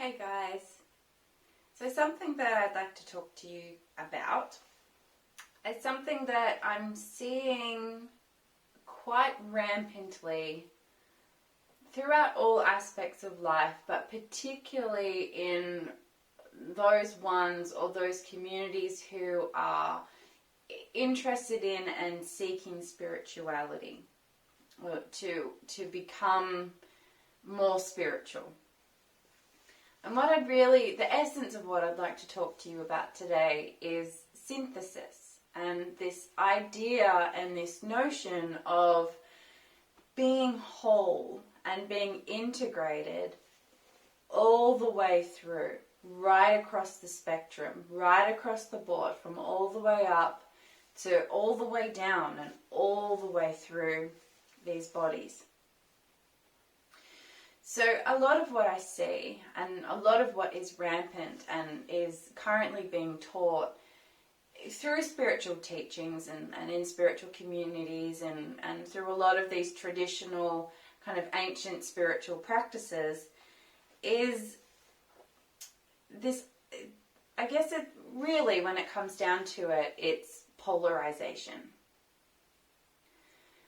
Hey guys, so something that I'd like to talk to you about is something that I'm seeing quite rampantly throughout all aspects of life, but particularly in those ones or those communities who are interested in and seeking spirituality, or to become more spiritual. And the essence of what I'd like to talk to you about today is synthesis, and this idea and this notion of being whole and being integrated all the way through, right across the spectrum, right across the board, from all the way up to all the way down and all the way through these bodies. So a lot of what I see and a lot of what is rampant and is currently being taught through spiritual teachings and in spiritual communities and through a lot of these traditional kind of ancient spiritual practices is this, I guess it really, when it comes down to it, it's polarization.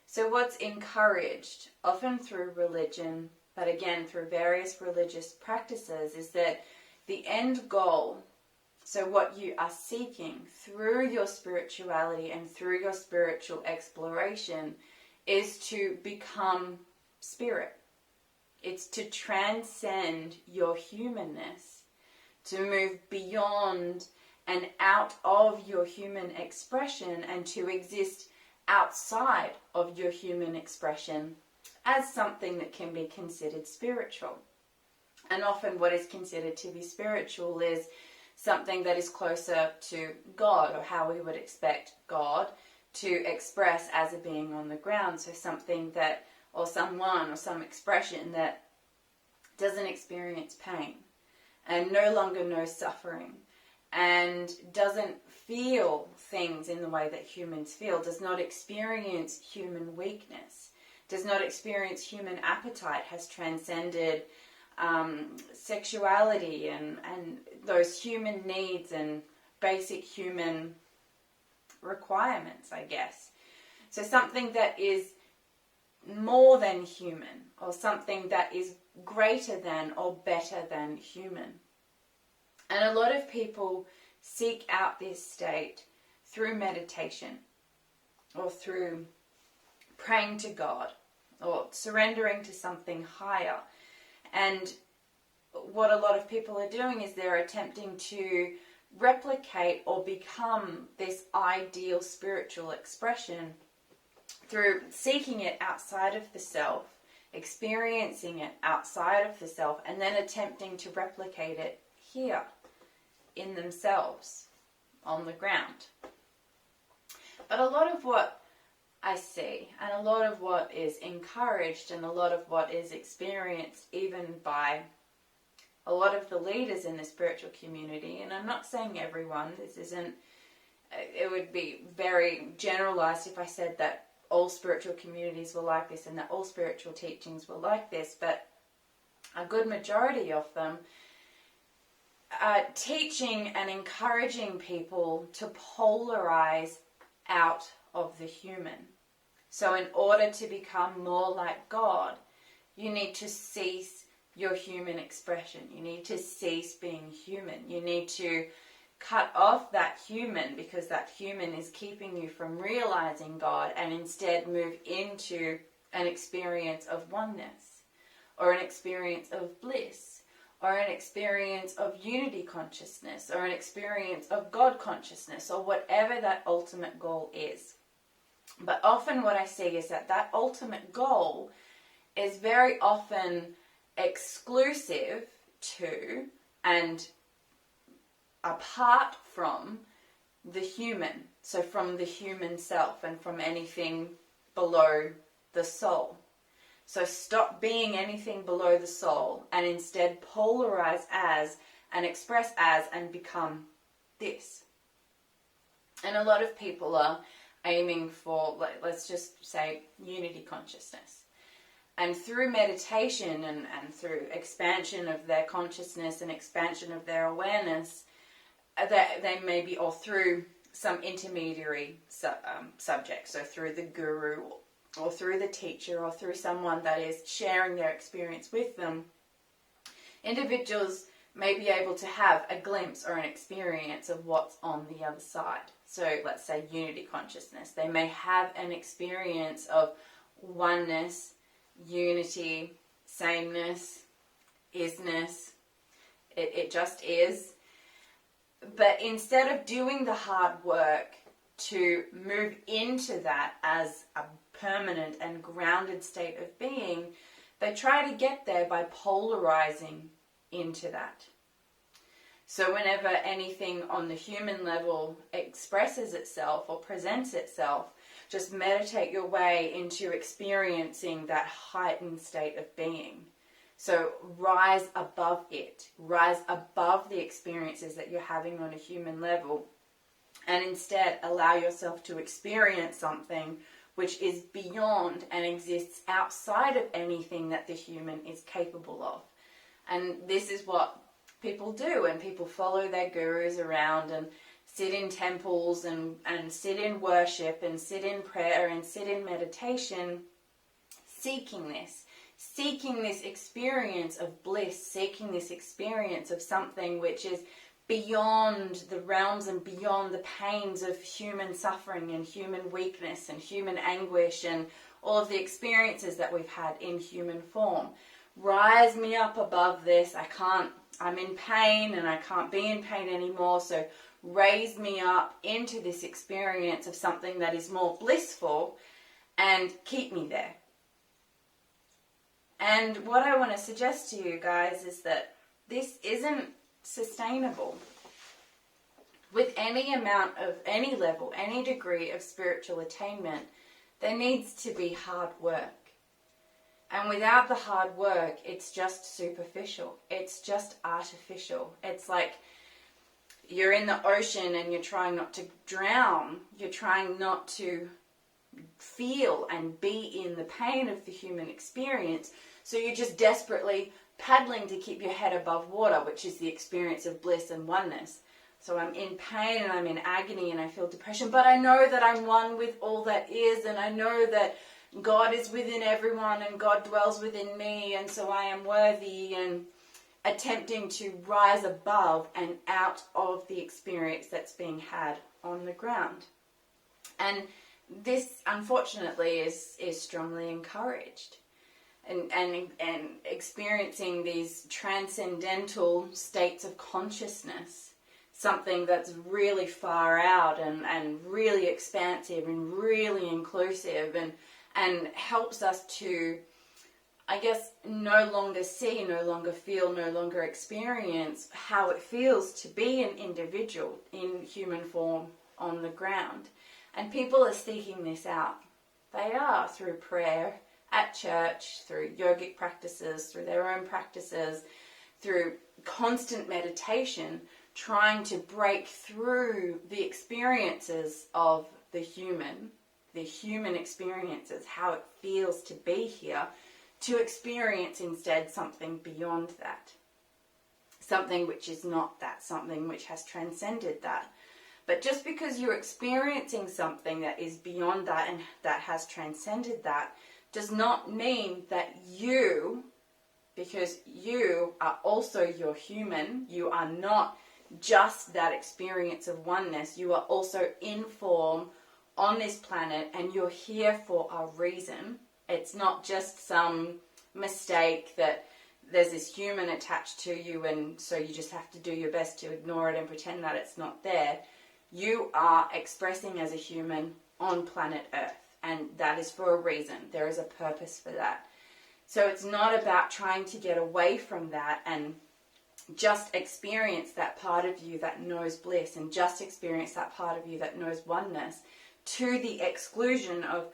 So what's encouraged, often through religion, but again through various religious practices, is that the end goal, so what you are seeking through your spirituality and through your spiritual exploration, is to become spirit. It's to transcend your humanness, to move beyond and out of your human expression and to exist outside of your human expression as something that can be considered spiritual. And often what is considered to be spiritual is something that is closer to God, or how we would expect God to express as a being on the ground. So something that, or someone, or some expression that doesn't experience pain and no longer knows suffering and doesn't feel things in the way that humans feel, does not experience human weakness, does not experience human appetite, has transcended sexuality and those human needs and basic human requirements, I guess. So something that is more than human, or something that is greater than or better than human. And a lot of people seek out this state through meditation, or through praying to God, or surrendering to something higher. And what a lot of people are doing is they're attempting to replicate or become this ideal spiritual expression through seeking it outside of the self, experiencing it outside of the self, and then attempting to replicate it here in themselves on the ground. But a lot of what I see, and a lot of what is encouraged, and a lot of what is experienced even by a lot of the leaders in the spiritual community, and I'm not saying everyone, it would be very generalized if I said that all spiritual communities were like this and that all spiritual teachings were like this, but a good majority of them are teaching and encouraging people to polarize out of the human. So in order to become more like God, you need to cease your human expression. You need to cease being human. You need to cut off that human, because that human is keeping you from realizing God, and instead move into an experience of oneness, or an experience of bliss, or an experience of unity consciousness, or an experience of God consciousness, or whatever that ultimate goal is. But often what I see is that ultimate goal is very often exclusive to and apart from the human. So from the human self and from anything below the soul. So stop being anything below the soul and instead polarize as and express as and become this. And a lot of people are aiming for, let's just say, unity consciousness. And through meditation and through expansion of their consciousness and expansion of their awareness, that they may be, or through some intermediary subject, so through the guru or through the teacher or through someone that is sharing their experience with them, individuals may be able to have a glimpse or an experience of what's on the other side. So let's say unity consciousness. They may have an experience of oneness, unity, sameness, isness. It just is. But instead of doing the hard work to move into that as a permanent and grounded state of being, they try to get there by polarizing into that. So whenever anything on the human level expresses itself or presents itself, just meditate your way into experiencing that heightened state of being. So rise above it. Rise above the experiences that you're having on a human level, and instead allow yourself to experience something which is beyond and exists outside of anything that the human is capable of. And this is what people do, and people follow their gurus around and sit in temples and sit in worship and sit in prayer and sit in meditation, seeking this experience of bliss, seeking this experience of something which is beyond the realms and beyond the pains of human suffering and human weakness and human anguish and all of the experiences that we've had in human form. Rise me up above this. I'm in pain and I can't be in pain anymore, so raise me up into this experience of something that is more blissful and keep me there. And what I want to suggest to you guys is that this isn't sustainable. With any amount of any level, any degree of spiritual attainment, there needs to be hard work. And without the hard work, it's just superficial. It's just artificial. It's like you're in the ocean and you're trying not to drown. You're trying not to feel and be in the pain of the human experience. So you're just desperately paddling to keep your head above water, which is the experience of bliss and oneness. So I'm in pain and I'm in agony and I feel depression, but I know that I'm one with all that is, and I know that God is within everyone and God dwells within me, and so I am worthy, and attempting to rise above and out of the experience that's being had on the ground. And this, unfortunately, is strongly encouraged. And experiencing these transcendental states of consciousness, something that's really far out and really expansive and really inclusive and helps us to, I guess, no longer see, no longer feel, no longer experience how it feels to be an individual in human form on the ground. And people are seeking this out. They are, through prayer, at church, through yogic practices, through their own practices, through constant meditation, trying to break through the experiences of the human experiences, how it feels to be here, to experience instead something beyond that. Something which is not that, something which has transcended that. But just because you're experiencing something that is beyond that and that has transcended that, does not mean that you, because you are also your human, you are not just that experience of oneness, you are also in form on this planet, and you're here for a reason. It's not just some mistake that there's this human attached to you and so you just have to do your best to ignore it and pretend that it's not there. You are expressing as a human on planet Earth, and that is for a reason. There is a purpose for that. So it's not about trying to get away from that and just experience that part of you that knows bliss and just experience that part of you that knows oneness to the exclusion of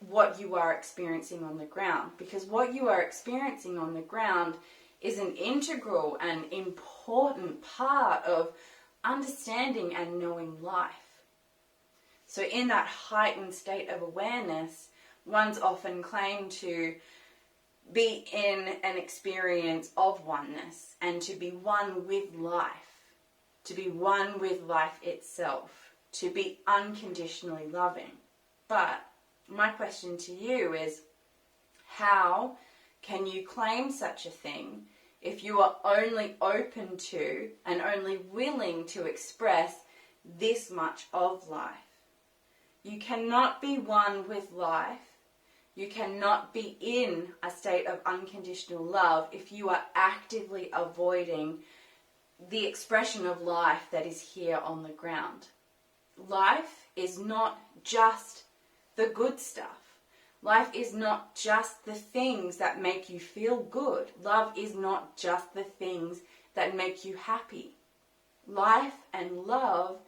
what you are experiencing on the ground. Because what you are experiencing on the ground is an integral and important part of understanding and knowing life. So in that heightened state of awareness, one's often claimed to be in an experience of oneness and to be one with life, to be one with life itself, to be unconditionally loving. But my question to you is, how can you claim such a thing if you are only open to and only willing to express this much of life? You cannot be one with life. You cannot be in a state of unconditional love if you are actively avoiding the expression of life that is here on the ground. Life is not just the good stuff. Life is not just the things that make you feel good. Love is not just the things that make you happy. Life and love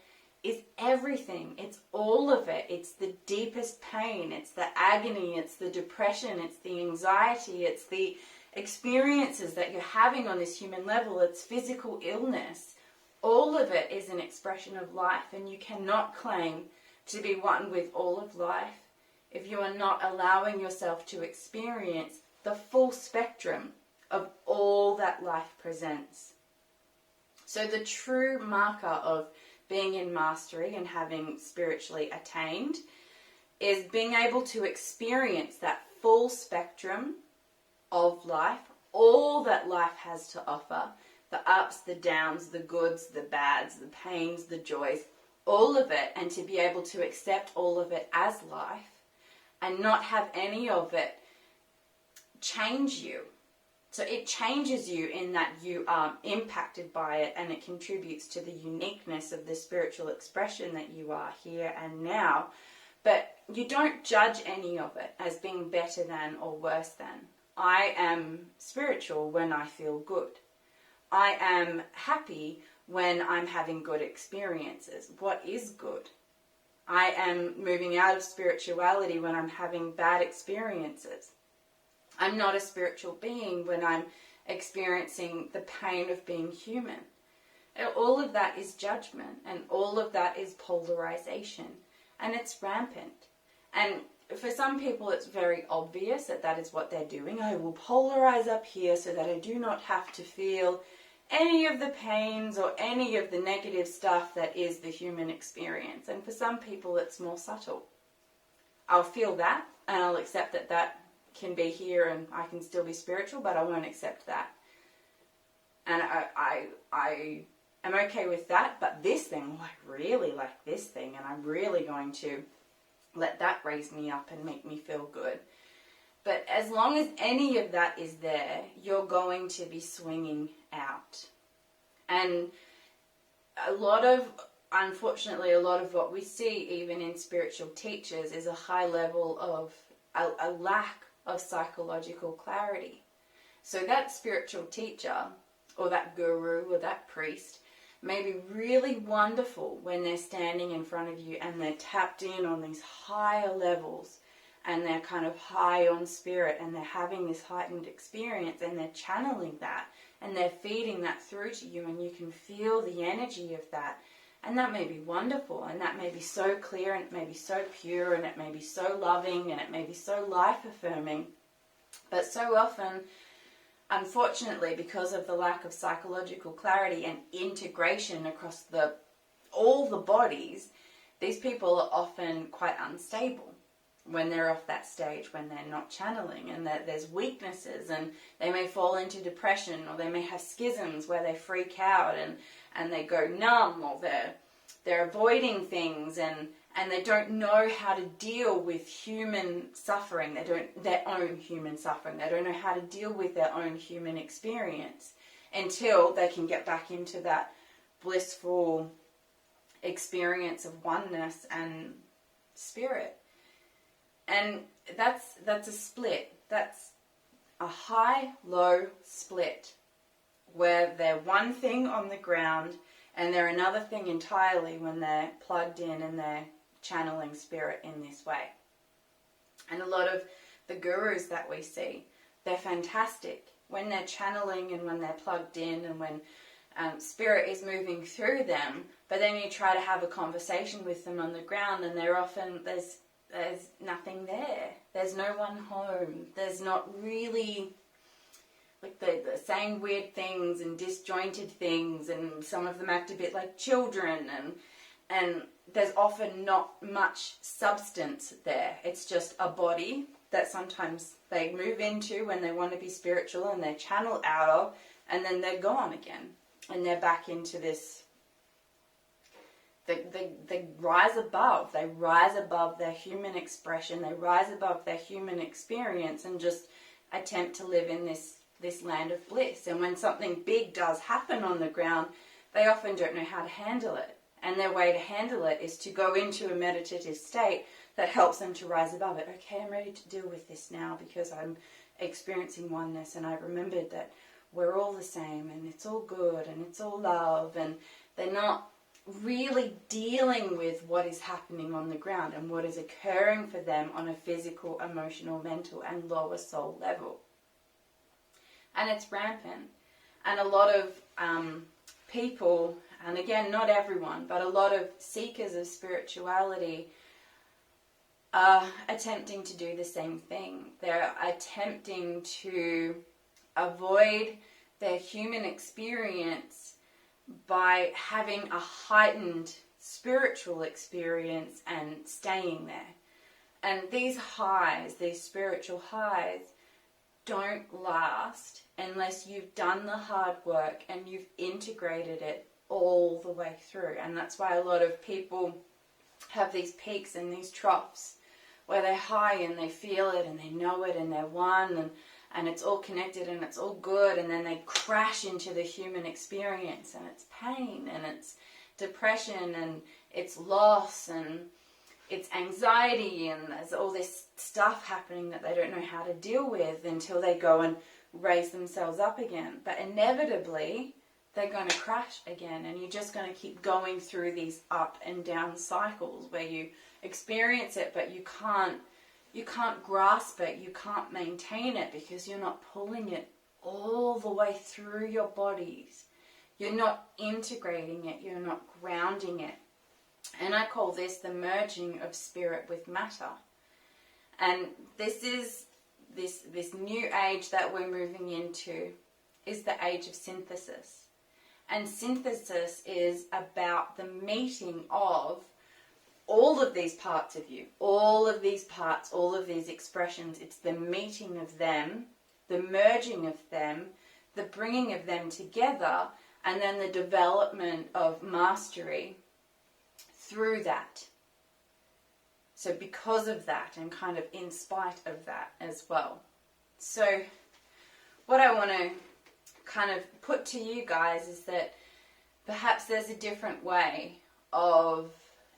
is everything. It's all of it. It's the deepest pain. It's the agony. It's the depression. It's the anxiety. It's the experiences that you're having on this human level. It's physical illness. All of it is an expression of life, and you cannot claim to be one with all of life if you are not allowing yourself to experience the full spectrum of all that life presents. So the true marker of being in mastery and having spiritually attained is being able to experience that full spectrum of life, all that life has to offer, the ups, the downs, the goods, the bads, the pains, the joys, all of it, and to be able to accept all of it as life and not have any of it change you. So it changes you in that you are impacted by it, and it contributes to the uniqueness of the spiritual expression that you are here and now. But you don't judge any of it as being better than or worse than. I am spiritual when I feel good. I am happy when I'm having good experiences. What is good? I am moving out of spirituality when I'm having bad experiences. I'm not a spiritual being when I'm experiencing the pain of being human. All of that is judgment, and all of that is polarization, and it's rampant. And for some people it's very obvious that that is what they're doing. I will polarize up here so that I do not have to feel any of the pains or any of the negative stuff that is the human experience. And for some people it's more subtle. I'll feel that, and I'll accept that that can be here and I can still be spiritual, but I won't accept that. And I am okay with that, but this thing, I really like this thing, and I'm really going to let that raise me up and make me feel good. But as long as any of that is there, you're going to be swinging out. And unfortunately, a lot of what we see even in spiritual teachers is a high level of a lack of psychological clarity. So that spiritual teacher or that guru or that priest may be really wonderful when they're standing in front of you and they're tapped in on these higher levels and they're kind of high on spirit and they're having this heightened experience and they're channeling that and they're feeding that through to you, and you can feel the energy of that. And that may be wonderful, and that may be so clear, and it may be so pure, and it may be so loving, and it may be so life-affirming. But so often, unfortunately, because of the lack of psychological clarity and integration across all the bodies, these people are often quite unstable when they're off that stage, when they're not channeling, and that there's weaknesses, and they may fall into depression, or they may have schisms where they freak out and they go numb, or they're avoiding things, and they don't know how to deal with human suffering. Their own human suffering. They don't know how to deal with their own human experience until they can get back into that blissful experience of oneness and spirit. And that's a split. That's a high-low split, where they're one thing on the ground and they're another thing entirely when they're plugged in and they're channeling spirit in this way. And a lot of the gurus that we see, they're fantastic when they're channeling and when they're plugged in and when spirit is moving through them. But then you try to have a conversation with them on the ground, and there's there's nothing there. There's no one home. There's not really, like, the saying weird things and disjointed things, and some of them act a bit like children, and there's often not much substance there. It's just a body that sometimes they move into when they want to be spiritual and they channel out of, and then they're gone again. And they're back into this, they rise above. They rise above their human expression. They rise above their human experience and just attempt to live in this land of bliss. And when something big does happen on the ground, they often don't know how to handle it. And their way to handle it is to go into a meditative state that helps them to rise above it. Okay, I'm ready to deal with this now because I'm experiencing oneness, and I've remembered that we're all the same and it's all good and it's all love, and they're not really dealing with what is happening on the ground and what is occurring for them on a physical, emotional, mental and lower soul level. And it's rampant. And a lot of people, and again, not everyone, but a lot of seekers of spirituality are attempting to do the same thing. They're attempting to avoid their human experience by having a heightened spiritual experience and staying there. And these highs, these spiritual highs, don't last unless you've done the hard work and you've integrated it all the way through. And that's why a lot of people have these peaks and these troughs where they're high and they feel it and they know it and they're one, and it's all connected and it's all good, and then they crash into the human experience and it's pain and it's depression and it's loss and it's anxiety, and there's all this stuff happening that they don't know how to deal with until they go and raise themselves up again. But inevitably they're going to crash again, and you're just going to keep going through these up and down cycles where you experience it but you can't grasp it, you can't maintain it because you're not pulling it all the way through your bodies. You're not integrating it, you're not grounding it. And I call this the merging of spirit with matter. And this is this new age that we're moving into is the age of synthesis. And synthesis is about the meeting of all of these parts of you, all of these parts, all of these expressions. It's the meeting of them, the merging of them, the bringing of them together, and then the development of mastery through that. So because of that, and kind of in spite of that as well. So what I want to kind of put to you guys is that perhaps there's a different way of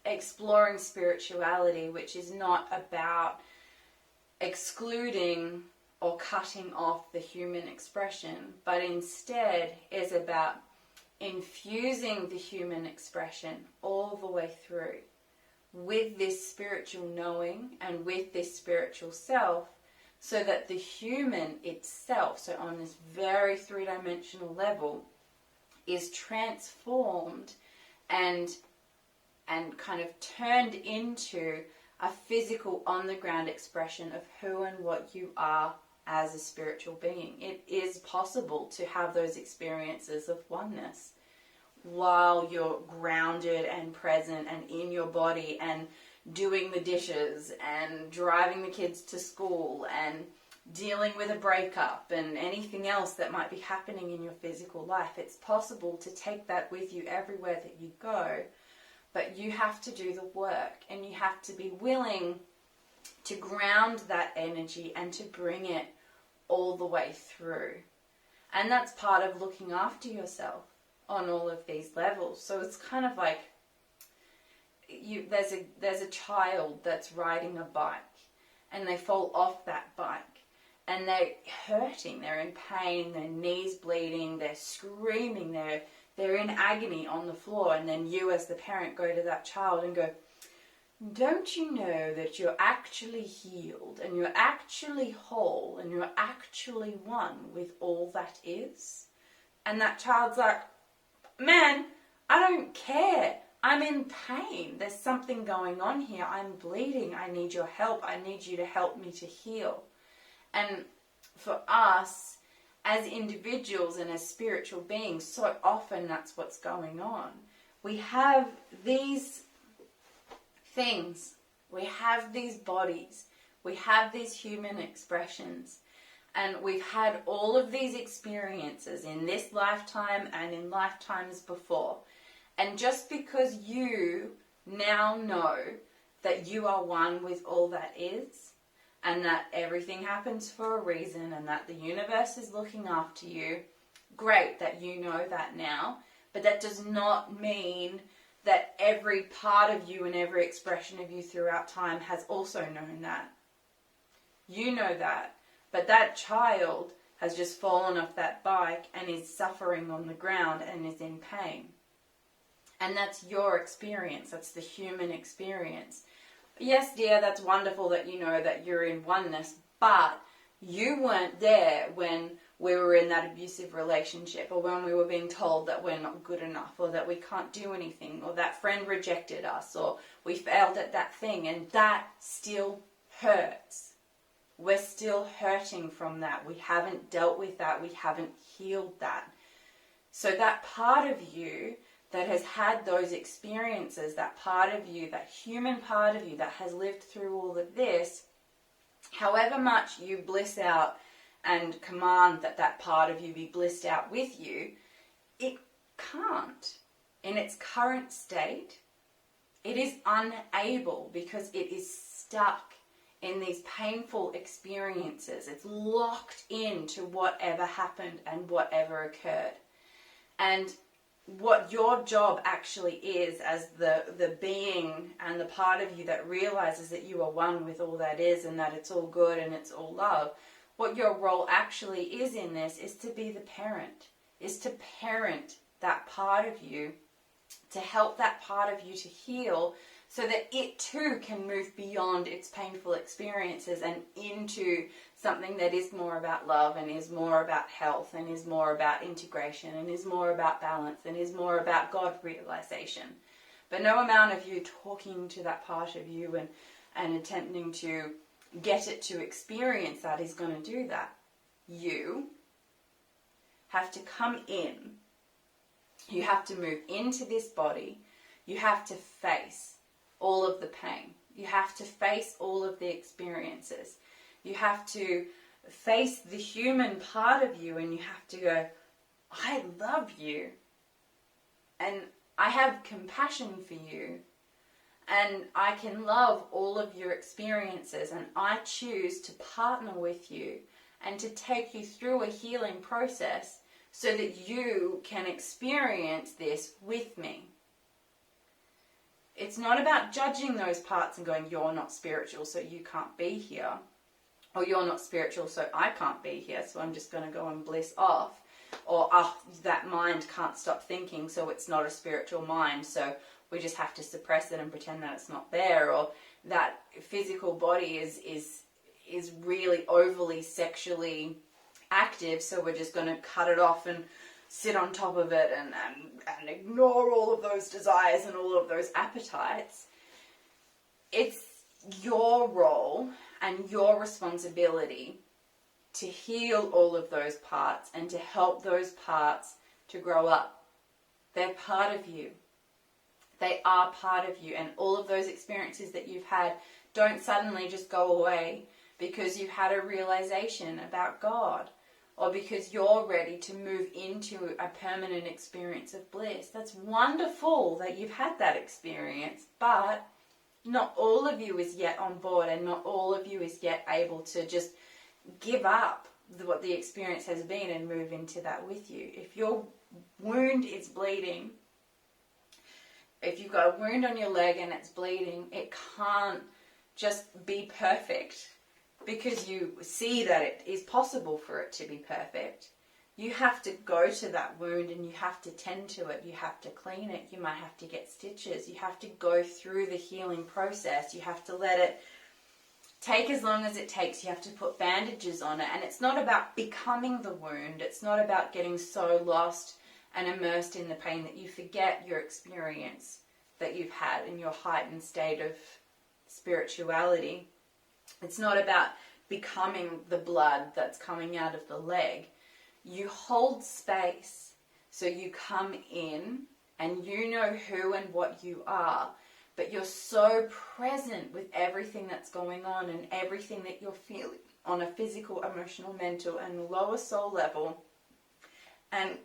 exploring spirituality, which is not about excluding or cutting off the human expression, but instead is about infusing the human expression all the way through with this spiritual knowing and with this spiritual self, so that the human itself, so on this very three-dimensional level, is transformed and kind of turned into a physical on-the-ground expression of who and what you are as a spiritual being. It is possible to have those experiences of oneness while you're grounded and present and in your body and doing the dishes and driving the kids to school and dealing with a breakup and anything else that might be happening in your physical life. It's possible to take that with you everywhere that you go. But you have to do the work, and you have to be willing to ground that energy and to bring it all the way through. And that's part of looking after yourself on all of these levels. So it's kind of like there's a child that's riding a bike and they fall off that bike and they're hurting, they're in pain, their knees bleeding, they're screaming, they're in agony on the floor, and then you as the parent go to that child and go, don't you know that you're actually healed and you're actually whole and you're actually one with all that is? And that child's like, man, I don't care. I'm in pain. There's something going on here. I'm bleeding. I need your help. I need you to help me to heal. And for us, as individuals and as spiritual beings, so often that's what's going on. We have these things. We have these bodies. We have these human expressions. And we've had all of these experiences in this lifetime and in lifetimes before. And just because you now know that you are one with all that is, and that everything happens for a reason, and that the universe is looking after you, great that you know that now. But that does not mean that every part of you and every expression of you throughout time has also known that. You know that. But that child has just fallen off that bike and is suffering on the ground and is in pain. And that's your experience. That's the human experience. Yes, dear, that's wonderful that you know that you're in oneness, but you weren't there when we were in that abusive relationship, or when we were being told that we're not good enough, or that we can't do anything, or that friend rejected us, or we failed at that thing, and that still hurts. We're still hurting from that. We haven't dealt with that. We haven't healed that. So that part of you that has had those experiences, that part of you, that human part of you that has lived through all of this, however much you bliss out and command that that part of you be blissed out with you, it can't. In its current state, it is unable, because it is stuck in these painful experiences. It's locked into whatever happened and whatever occurred. And what your job actually is, as the being and the part of you that realizes that you are one with all that is, and that it's all good and it's all love, what your role actually is in this is to be the parent, is to parent that part of you, to help that part of you to heal, so that it too can move beyond its painful experiences and into something that is more about love, and is more about health, and is more about integration, and is more about balance, and is more about God realization. But no amount of you talking to that part of you and attempting to get it to experience that is going to do that. You have to come in. You have to move into this body. You have to face all of the pain. You have to face all of the experiences. You have to face the human part of you, and you have to go, I love you, and I have compassion for you, and I can love all of your experiences, and I choose to partner with you and to take you through a healing process so that you can experience this with me. It's not about judging those parts and going, you're not spiritual, so you can't be here. Or you're not spiritual, so I can't be here, so I'm just going to go and bliss off. Or, that mind can't stop thinking, so it's not a spiritual mind, so we just have to suppress it and pretend that it's not there. Or that physical body is really overly sexually active, so we're just going to cut it off and sit on top of it and ignore all of those desires and all of those appetites. It's your role and your responsibility to heal all of those parts and to help those parts to grow up. They're part of you. They are part of you, and all of those experiences that you've had don't suddenly just go away because you've had a realization about God, or because you're ready to move into a permanent experience of bliss. That's wonderful that you've had that experience, but not all of you is yet on board, and not all of you is yet able to just give up what the experience has been and move into that with you. If your wound is bleeding, if you've got a wound on your leg and it's bleeding, it can't just be perfect because you see that it is possible for it to be perfect. You have to go to that wound and you have to tend to it. You have to clean it. You might have to get stitches. You have to go through the healing process. You have to let it take as long as it takes. You have to put bandages on it. And it's not about becoming the wound. It's not about getting so lost and immersed in the pain that you forget your experience. that you've had in your heightened state of spirituality. It's not about becoming the blood that's coming out of the leg. You hold space, so you come in and you know who and what you are, but you're so present with everything that's going on and everything that you're feeling on a physical, emotional, mental, and lower soul level. And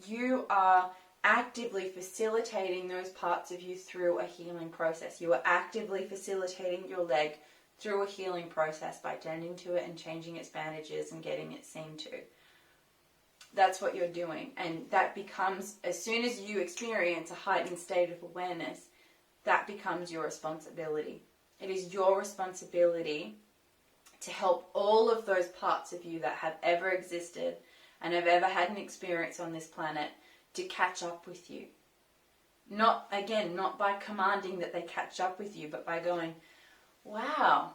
you are actively facilitating those parts of you through a healing process. You are actively facilitating your leg through a healing process by tending to it and changing its bandages and getting it seen to. That's what you're doing. And that becomes, as soon as you experience a heightened state of awareness, that becomes your responsibility. It is your responsibility to help all of those parts of you that have ever existed and have ever had an experience on this planet to catch up with you. Not by commanding that they catch up with you, but by going, wow,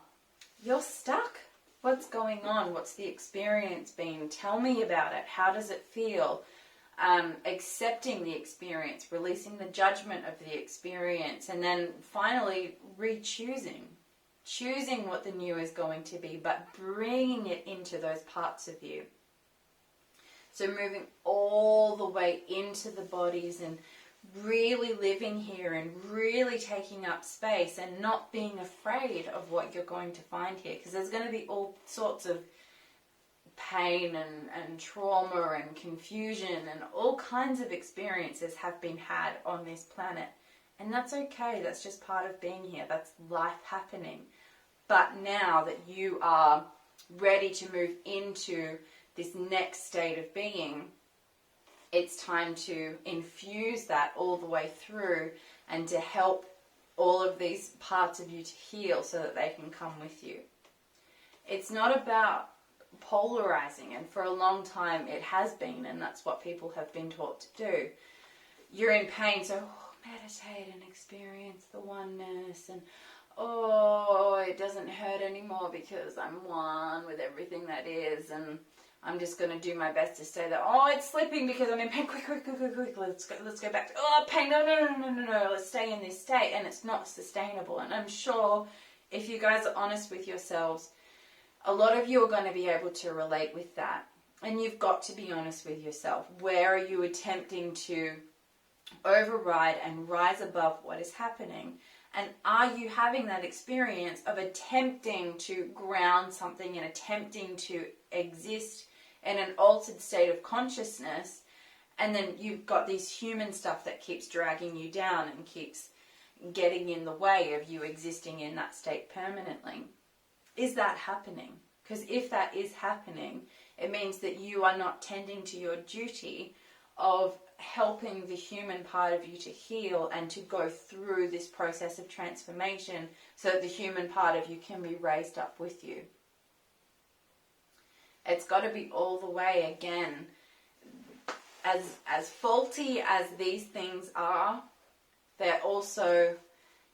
you're stuck. What's going on? What's the experience been? Tell me about it. How does it feel? Accepting the experience, releasing the judgment of the experience, and then finally choosing what the new is going to be, but bringing it into those parts of you. So moving all the way into the bodies and really living here and really taking up space and not being afraid of what you're going to find here, because there's going to be all sorts of pain and trauma and confusion and all kinds of experiences have been had on this planet. And that's okay. That's just part of being here. That's life happening. But now that you are ready to move into this next state of being, it's time to infuse that all the way through and to help all of these parts of you to heal so that they can come with you. It's not about polarizing, and for a long time it has been, and that's what people have been taught to do. You're in pain, so meditate and experience the oneness, and it doesn't hurt anymore because I'm one with everything that is, and I'm just going to do my best to stay there. It's slipping because I'm in pain. Quick. Let's go back to, pain. No. Let's stay in this state. And it's not sustainable. And I'm sure if you guys are honest with yourselves, a lot of you are going to be able to relate with that. And you've got to be honest with yourself. Where are you attempting to override and rise above what is happening? And are you having that experience of attempting to ground something and attempting to exist in an altered state of consciousness, and then you've got this human stuff that keeps dragging you down and keeps getting in the way of you existing in that state permanently? Is that happening? Because if that is happening, it means that you are not tending to your duty of helping the human part of you to heal and to go through this process of transformation so that the human part of you can be raised up with you. It's got to be all the way. Again, as faulty as these things are, they're also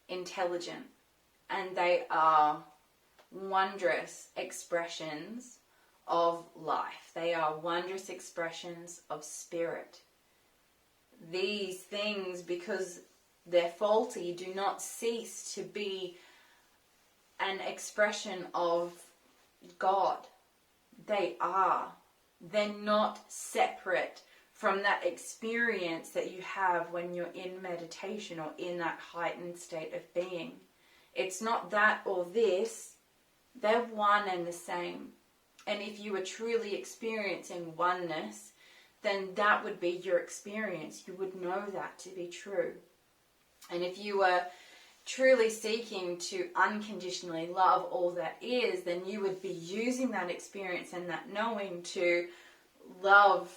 intelligent, and they are wondrous expressions of life. They are wondrous expressions of spirit. These things, because they're faulty, do not cease to be an expression of God. They're not separate from that experience that you have when you're in meditation or in that heightened state of being. It's not that or this. They're one and the same. And if you are truly experiencing oneness, then that would be your experience. You would know that to be true. And if you were truly seeking to unconditionally love all that is, then you would be using that experience and that knowing to love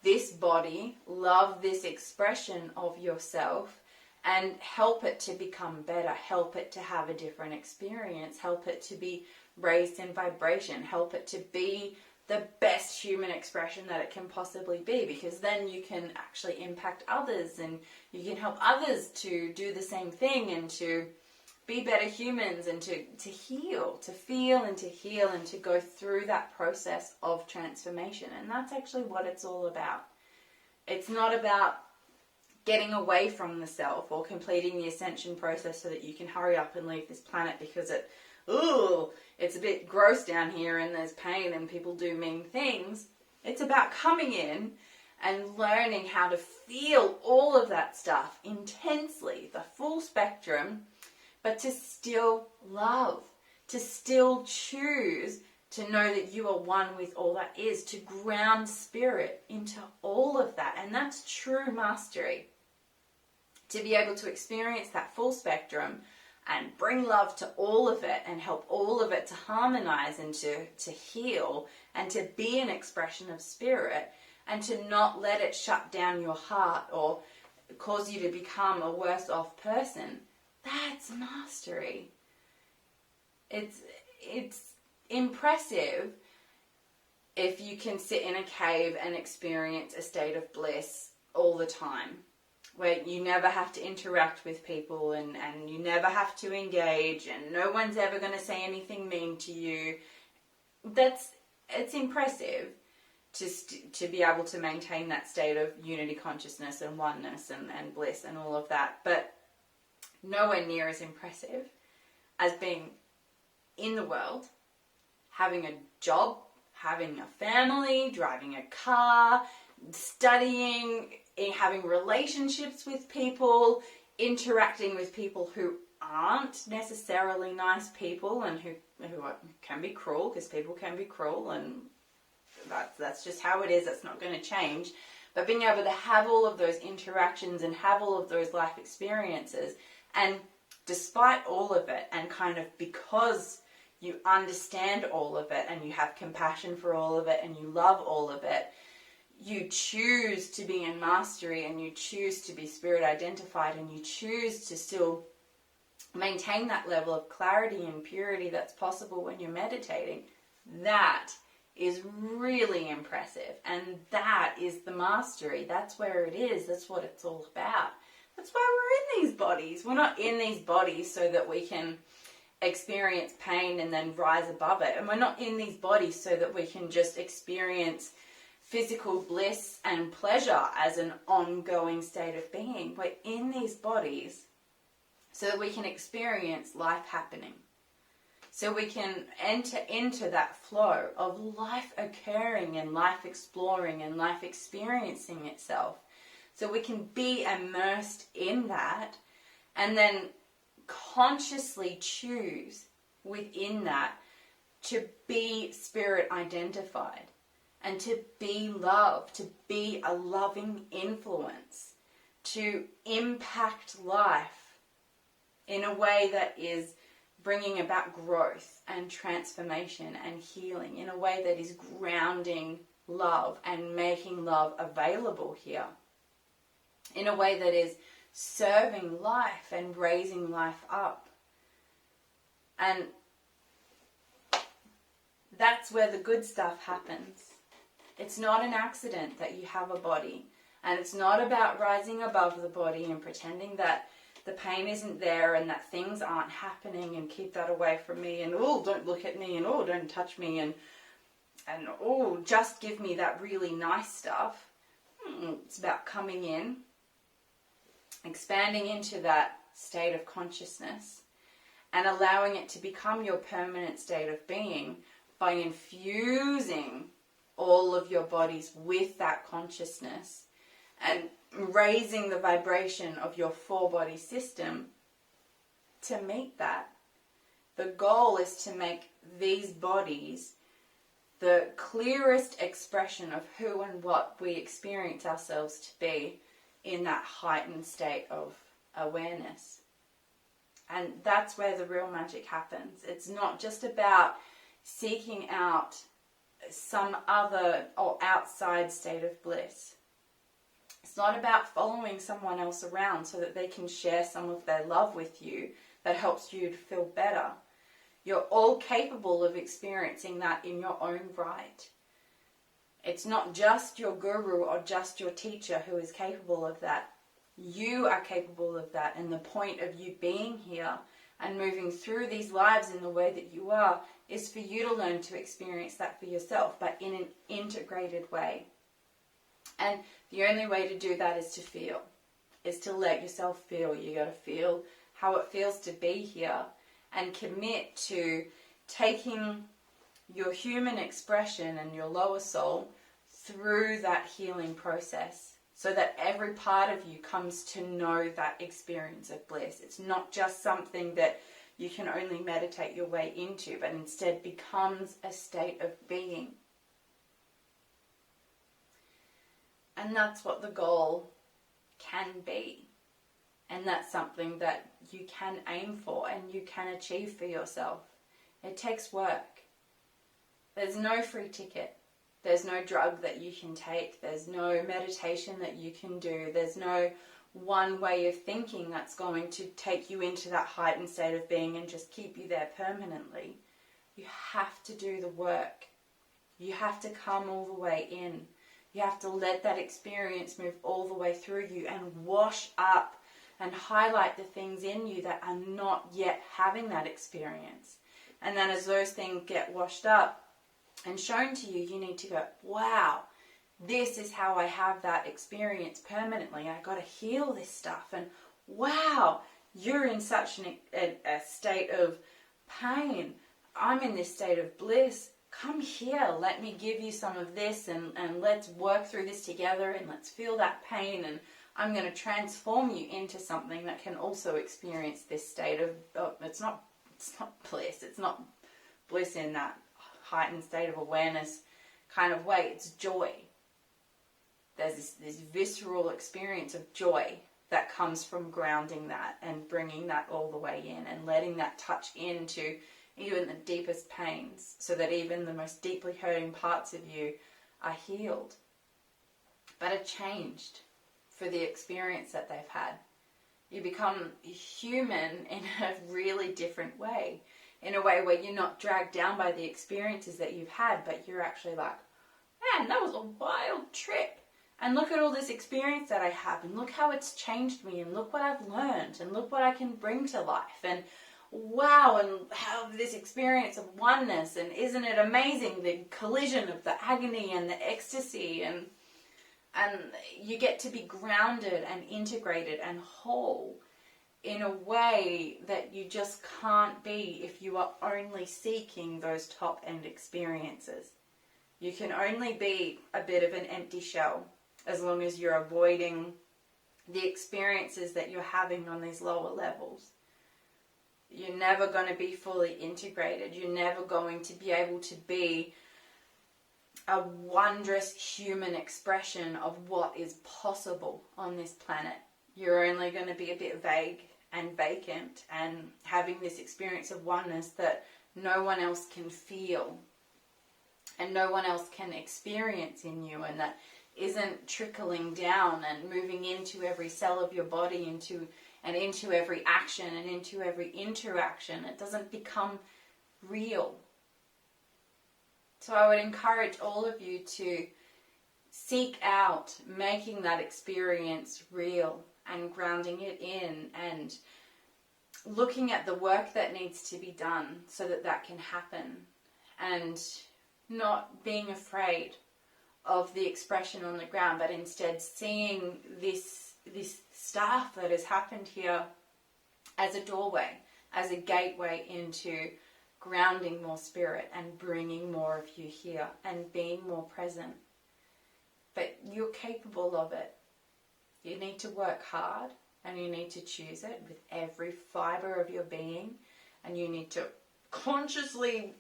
this body, love this expression of yourself, and help it to become better, help it to have a different experience, help it to be raised in vibration, help it to be the best human expression that it can possibly be, because then you can actually impact others and you can help others to do the same thing and to be better humans and to heal, to feel and to heal and to go through that process of transformation. And that's actually what it's all about. It's not about getting away from the self or completing the ascension process so that you can hurry up and leave this planet because it's a bit gross down here and there's pain and people do mean things. It's about coming in and learning how to feel all of that stuff intensely, the full spectrum, but to still love, to still choose to know that you are one with all that is, to ground spirit into all of that. And that's true mastery. To be able to experience that full spectrum and bring love to all of it and help all of it to harmonize and to heal and to be an expression of spirit, and to not let it shut down your heart or cause you to become a worse off person. That's mastery. It's impressive if you can sit in a cave and experience a state of bliss all the time, where you never have to interact with people and you never have to engage and no one's ever going to say anything mean to you. It's impressive to be able to maintain that state of unity consciousness and oneness and bliss and all of that, but nowhere near as impressive as being in the world, having a job, having a family, driving a car, studying, having relationships with people, interacting with people who aren't necessarily nice people and who can be cruel, because people can be cruel, and that's just how it is. That's not going to change. But being able to have all of those interactions and have all of those life experiences, and despite all of it, and kind of because you understand all of it and you have compassion for all of it and you love all of it, you choose to be in mastery and you choose to be spirit identified and you choose to still maintain that level of clarity and purity that's possible when you're meditating. That is really impressive, and that is the mastery. That's where it is. That's what it's all about. That's why we're in these bodies. We're not in these bodies so that we can experience pain and then rise above it. And we're not in these bodies so that we can just experience physical bliss and pleasure as an ongoing state of being. We're in these bodies so that we can experience life happening. So we can enter into that flow of life occurring and life exploring and life experiencing itself. So we can be immersed in that and then consciously choose within that to be spirit identified and to be love, to be a loving influence, to impact life in a way that is bringing about growth and transformation and healing, in a way that is grounding love and making love available here, in a way that is serving life and raising life up. And that's where the good stuff happens. It's not an accident that you have a body, and it's not about rising above the body and pretending that the pain isn't there and that things aren't happening and keep that away from me and don't look at me and don't touch me and just give me that really nice stuff. It's about coming in, expanding into that state of consciousness and allowing it to become your permanent state of being by infusing all of your bodies with that consciousness and raising the vibration of your four-body system to meet that. The goal is to make these bodies the clearest expression of who and what we experience ourselves to be in that heightened state of awareness. And that's where the real magic happens. It's not just about seeking out some other or outside state of bliss. It's not about following someone else around so that they can share some of their love with you that helps you to feel better. You're all capable of experiencing that in your own right. It's not just your guru or just your teacher who is capable of that. You are capable of that, and the point of you being here and moving through these lives in the way that you are is for you to learn to experience that for yourself, but in an integrated way. And the only way to do that is to feel. is to let yourself feel. You got to feel how it feels to be here and commit to taking your human expression and your lower soul through that healing process so that every part of you comes to know that experience of bliss. It's not just something that you can only meditate your way into, but instead becomes a state of being. And that's what the goal can be. And that's something that you can aim for and you can achieve for yourself. It takes work. There's no free ticket. There's no drug that you can take. There's no meditation that you can do. There's no one way of thinking that's going to take you into that heightened state of being and just keep you there permanently. You have to do the work. You have to come all the way in. You have to let that experience move all the way through you and wash up and highlight the things in you that are not yet having that experience. And then as those things get washed up and shown to you, you need to go, wow, this is how I have that experience permanently. I got to heal this stuff. And wow, you're in such a state of pain. I'm in this state of bliss. Come here, let me give you some of this and let's work through this together and let's feel that pain, and I'm going to transform you into something that can also experience this state of, it's not bliss, it's not bliss in that heightened state of awareness kind of way, it's joy. There's this visceral experience of joy that comes from grounding that and bringing that all the way in and letting that touch into even the deepest pains so that even the most deeply hurting parts of you are healed, but are changed for the experience that they've had. You become human in a really different way, in a way where you're not dragged down by the experiences that you've had, but you're actually like, man, that was a wild trip. And look at all this experience that I have, and look how it's changed me, and look what I've learned, and look what I can bring to life, and wow, and how this experience of oneness, and isn't it amazing, the collision of the agony and the ecstasy, and you get to be grounded and integrated and whole in a way that you just can't be if you are only seeking those top-end experiences. You can only be a bit of an empty shell as long as you're avoiding the experiences that you're having on these lower levels. You're never going to be fully integrated. You're never going to be able to be a wondrous human expression of what is possible on this planet. You're only going to be a bit vague and vacant and having this experience of oneness that no one else can feel and no one else can experience in you, and that isn't trickling down and moving into every cell of your body, into every action and into every interaction. It doesn't become real. So I would encourage all of you to seek out making that experience real and grounding it in and looking at the work that needs to be done so that that can happen, and not being afraid of the expression on the ground, but instead seeing this stuff that has happened here as a doorway, as a gateway into grounding more spirit and bringing more of you here and being more present. But you're capable of it. You need to work hard, and you need to choose it with every fiber of your being, and you need to consciously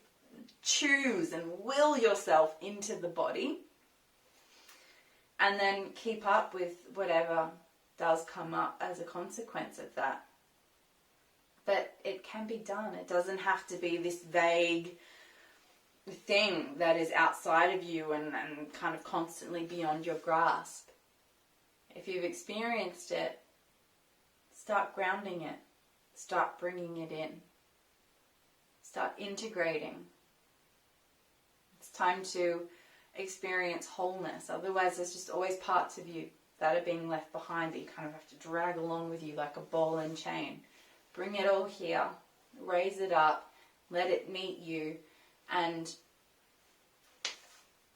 choose and will yourself into the body, and then keep up with whatever does come up as a consequence of that. But it can be done. It doesn't have to be this vague thing that is outside of you and kind of constantly beyond your grasp. If you've experienced it, start grounding it. Start bringing it in. Start integrating. It's time to experience wholeness. Otherwise, there's just always parts of you that are being left behind that you kind of have to drag along with you like a ball and chain. Bring it all here, raise it up, let it meet you, and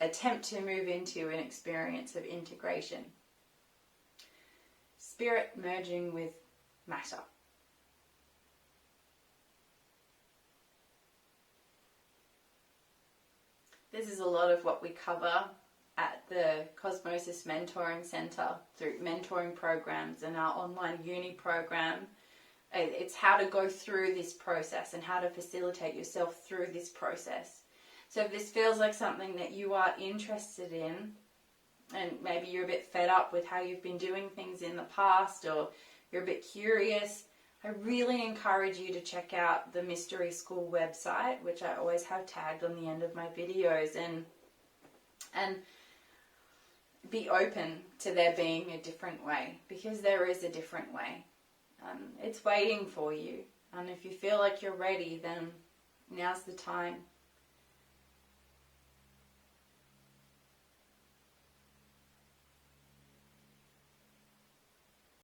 attempt to move into an experience of integration. spirit merging with matter. This is a lot of what we cover at the Cosmosis Mentoring Center through mentoring programs and our online uni program. It's how to go through this process and how to facilitate yourself through this process. So if this feels like something that you are interested in, and maybe you're a bit fed up with how you've been doing things in the past, or you're a bit curious, I really encourage you to check out the Mystery School website, which I always have tagged on the end of my videos, and be open to there being a different way, because there is a different way. It's waiting for you, and if you feel like you're ready, then now's the time.